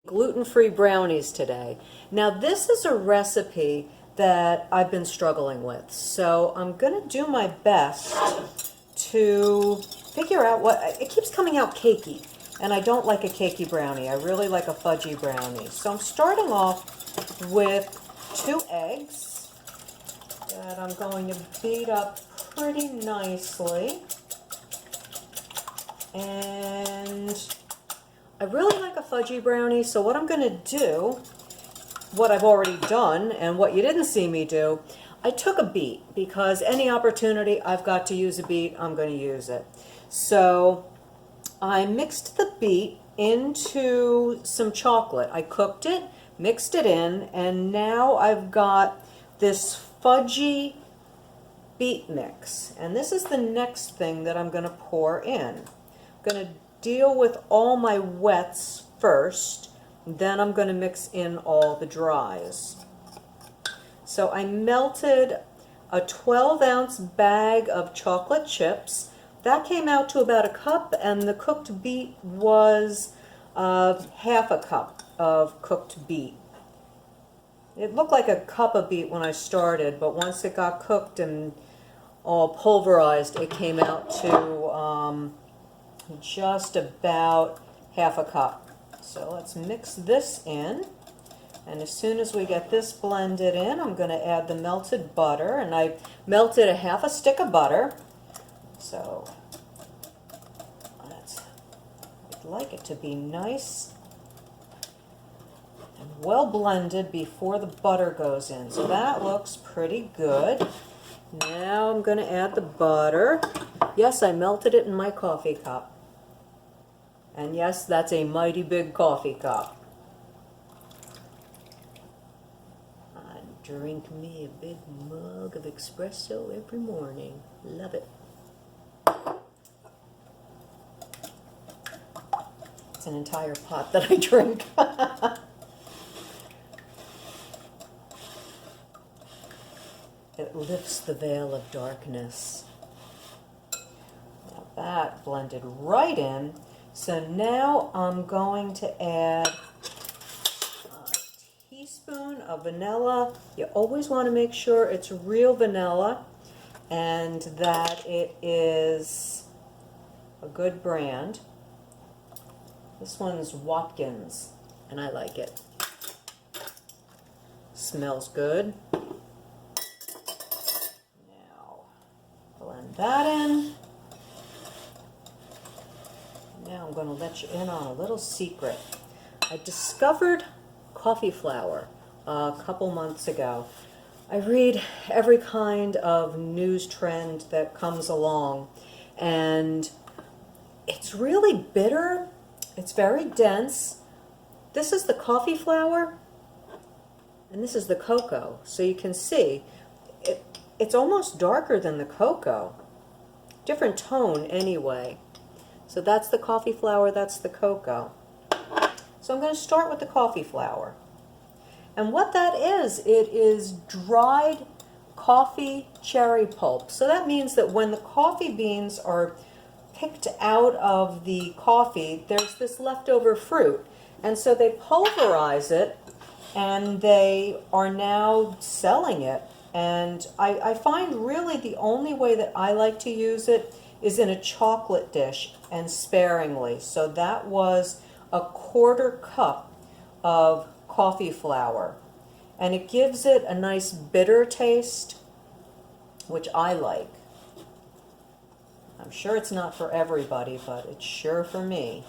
gluten-free brownies today. Now this is a recipe that I've been struggling with, so I'm going to do my best to figure out what, it keeps coming out cakey, and I don't like a cakey brownie. I really like a fudgy brownie. So I'm starting off with 2 eggs that I'm going to beat up pretty nicely. And I really like a fudgy brownie, so what I'm going to do, what I've already done and what you didn't see me do, I took a beet because any opportunity I've got to use a beet, I'm going to use it. So I mixed the beet into some chocolate. I cooked it, mixed it in, and now I've got this fudgy beet mix. And this is the next thing that I'm going to pour in. I'm going to deal with all my wets first, then I'm going to mix in all the dries. So I melted a 12-ounce bag of chocolate chips. That came out to about a cup, and the cooked beet was half a cup of cooked beet. It looked like a cup of beet when I started, but once it got cooked and all pulverized, it came out to just about half a cup. So let's mix this in, and as soon as we get this blended in, I'm going to add the melted butter, and I melted a half a stick of butter. So I'd like it to be nice and well blended before the butter goes in. So that looks pretty good. Now I'm going to add the butter. Yes, I melted it in my coffee cup. And yes, that's a mighty big coffee cup. I drink me a big mug of espresso every morning. Love it. It's an entire pot that I drink. It lifts the veil of darkness. Now that blended right in. So now I'm going to add a teaspoon of vanilla. You always want to make sure it's real vanilla and that it is a good brand. This one's Watkins, and I like it. Smells good. Now blend that in. Now I'm going to let you in on a little secret. I discovered coffee flour a couple months ago. I read every kind of news trend that comes along, and it's really bitter. It's very dense. This is the coffee flour, and this is the cocoa. So you can see it's almost darker than the cocoa. Different tone anyway. So that's the coffee flour, that's the cocoa. So I'm going to start with the coffee flour. And what that is, it is dried coffee cherry pulp. So that means that when the coffee beans are picked out of the coffee, there's this leftover fruit. And so they pulverize it, and they are now selling it. And I find really the only way that I like to use it is in a chocolate dish, and sparingly. So that was a 1/4 cup of coffee flour, and it gives it a nice bitter taste, which I like. I'm sure it's not for everybody, but it's sure for me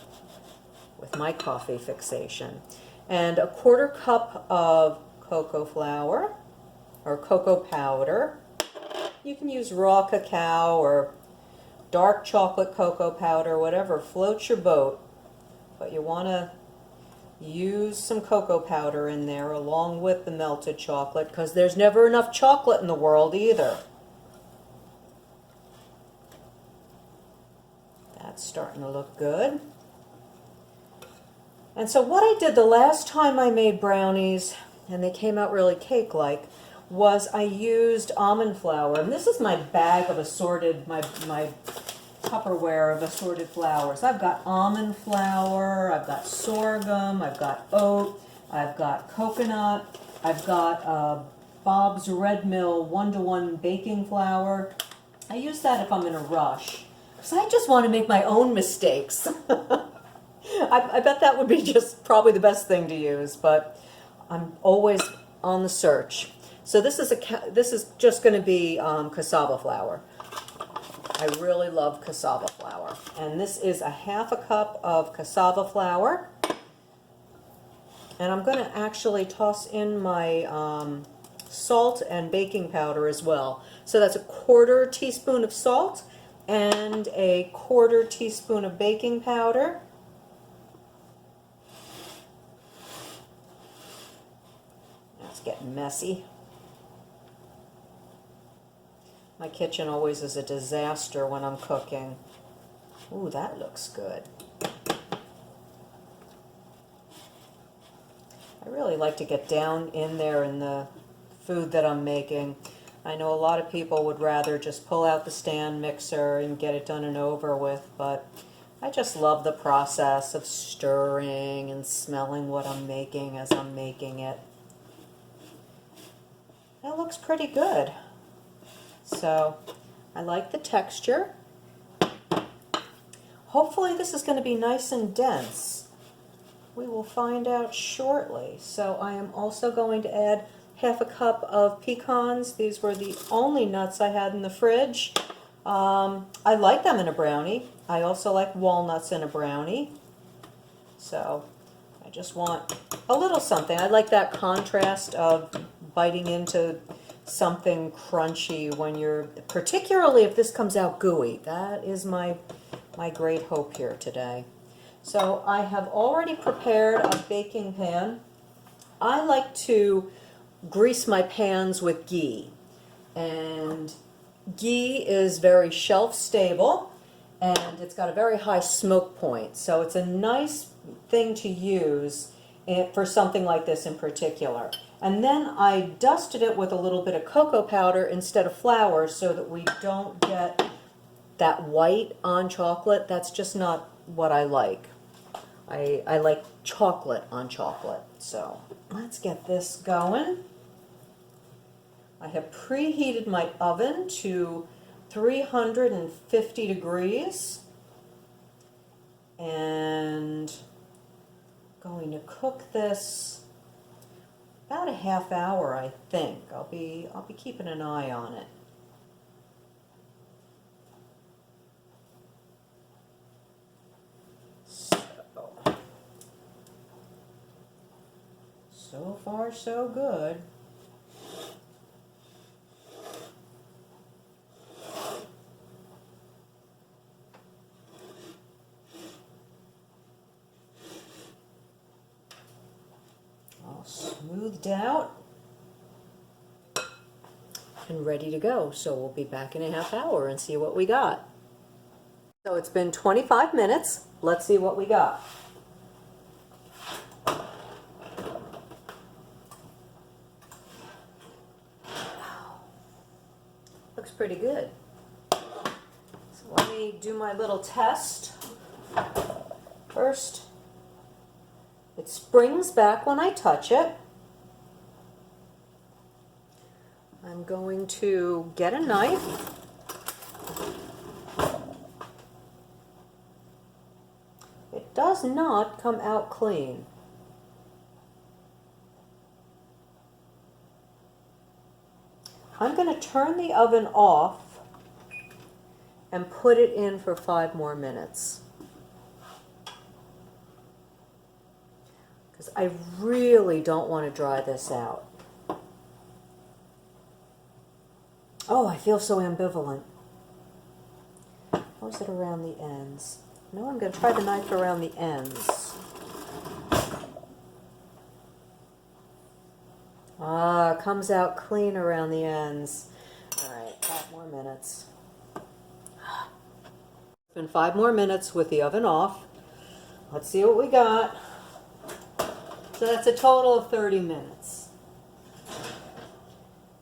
with my coffee fixation. And a 1/4 cup of cocoa flour or cocoa powder. You can use raw cacao or dark chocolate cocoa powder, whatever floats your boat, but you want to use some cocoa powder in there along with the melted chocolate, because there's never enough chocolate in the world either. That's starting to look good. And so what I did the last time I made brownies, and they came out really cake-like, was I used almond flour. And this is my bag of assorted, my Tupperware of assorted flours. I've got almond flour, I've got sorghum, I've got oat, I've got coconut, I've got Bob's Red Mill 1-to-1 baking flour. I use that if I'm in a rush, because I just want to make my own mistakes. I bet that would be just probably the best thing to use, but I'm always on the search. So this is just going to be cassava flour. I really love cassava flour. And this is a 1/2 cup of cassava flour. And I'm going to actually toss in my salt and baking powder as well. So that's a 1/4 teaspoon of salt and a 1/4 teaspoon of baking powder. That's getting messy. My kitchen always is a disaster when I'm cooking. Ooh, that looks good. I really like to get down in there in the food that I'm making. I know a lot of people would rather just pull out the stand mixer and get it done and over with, but I just love the process of stirring and smelling what I'm making as I'm making it. That looks pretty good. So I like the texture. Hopefully this is going to be nice and dense. We will find out shortly. So I am also going to add 1/2 cup of pecans. These were the only nuts I had in the fridge. I like them in a brownie. I also like walnuts in a brownie. So I just want a little something. I like that contrast of biting into something crunchy when you're, particularly if this comes out gooey. That is my great hope here today. So I have already prepared a baking pan. I like to grease my pans with ghee, and ghee is very shelf stable and it's got a very high smoke point, so it's a nice thing to use for something like this in particular. And then I dusted it with a little bit of cocoa powder instead of flour so that we don't get that white on chocolate. That's just not what I like. I like chocolate on chocolate. So let's get this going. I have preheated my oven to 350 degrees and going to cook this about a 1/2 hour, I think. I'll be keeping an eye on it. So far so good. All smoothed out and ready to go. So we'll be back in a 1/2 hour and see what we got. So it's been 25 minutes. Let's see what we got. Looks pretty good. So let me do my little test. First, it springs back when I touch it. I'm going to get a knife. It does not come out clean. I'm going to turn the oven off and put it in for 5 more minutes. Because I really don't want to dry this out. Oh, I feel so ambivalent. How is it around the ends? No, I'm going to try the knife around the ends. Ah, comes out clean around the ends. All right, 5 more minutes. It's been 5 more minutes with the oven off. Let's see what we got. So that's a total of 30 minutes.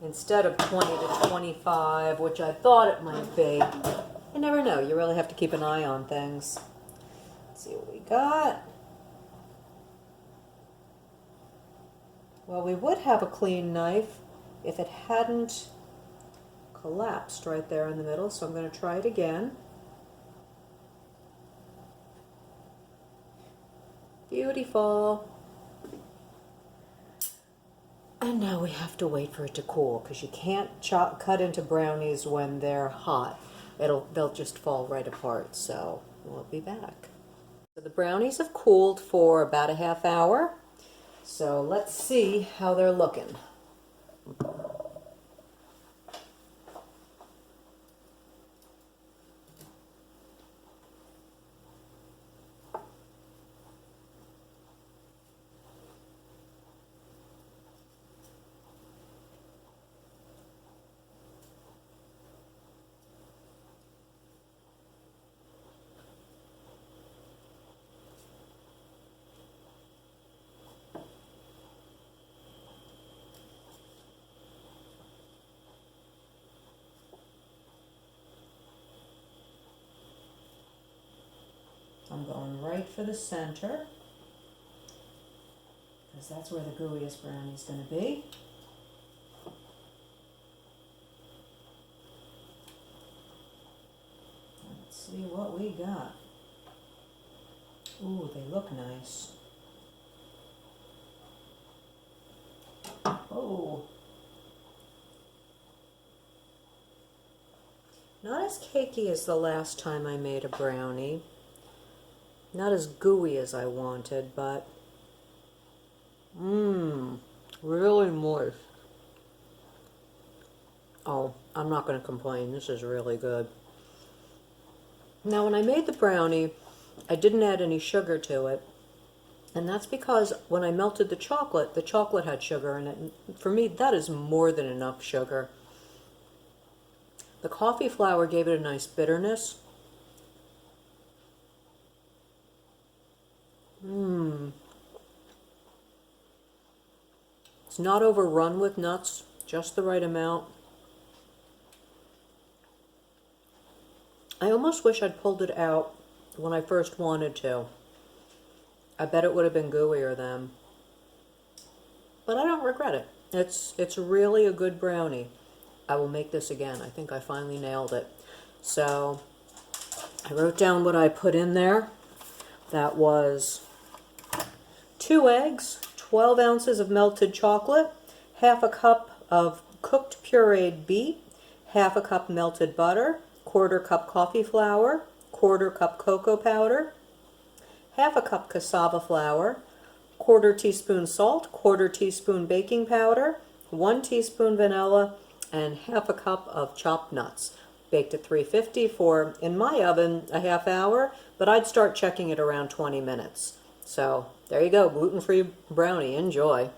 Instead of 20 to 25, which I thought it might be, You never know. You really have to keep an eye on things. Let's see what we got. Well, we would have a clean knife if it hadn't collapsed right there in the middle, so I'm going to try it again. Beautiful. And now we have to wait for it to cool, because you can't cut into brownies when they're hot. They'll just fall right apart, so we'll be back. So the brownies have cooled for about a half hour, so let's see how they're looking. I'm going right for the center, because that's where the gooeyest brownie is going to be. Let's see what we got. Ooh, they look nice. Oh. Not as cakey as the last time I made a brownie. Not as gooey as I wanted, but really moist. Oh, I'm not going to complain. This is really good. Now, when I made the brownie, I didn't add any sugar to it. And that's because when I melted the chocolate had sugar in it. And for me, that is more than enough sugar. The coffee flour gave it a nice bitterness. It's not overrun with nuts, just the right amount. I almost wish I'd pulled it out when I first wanted to. I bet it would have been gooier then. But I don't regret it. It's really a good brownie. I will make this again. I think I finally nailed it. So I wrote down what I put in there. That was 2 eggs, 12 ounces of melted chocolate, half a cup of cooked pureed beet, half a cup melted butter, 1/4 cup coffee flour, 1/4 cup cocoa powder, half a cup cassava flour, 1/4 teaspoon salt, 1/4 teaspoon baking powder, 1 teaspoon vanilla, and half a cup of chopped nuts. Baked at 350 for, in my oven, a half hour, but I'd start checking it around 20 minutes. So there you go, gluten-free brownie. Enjoy.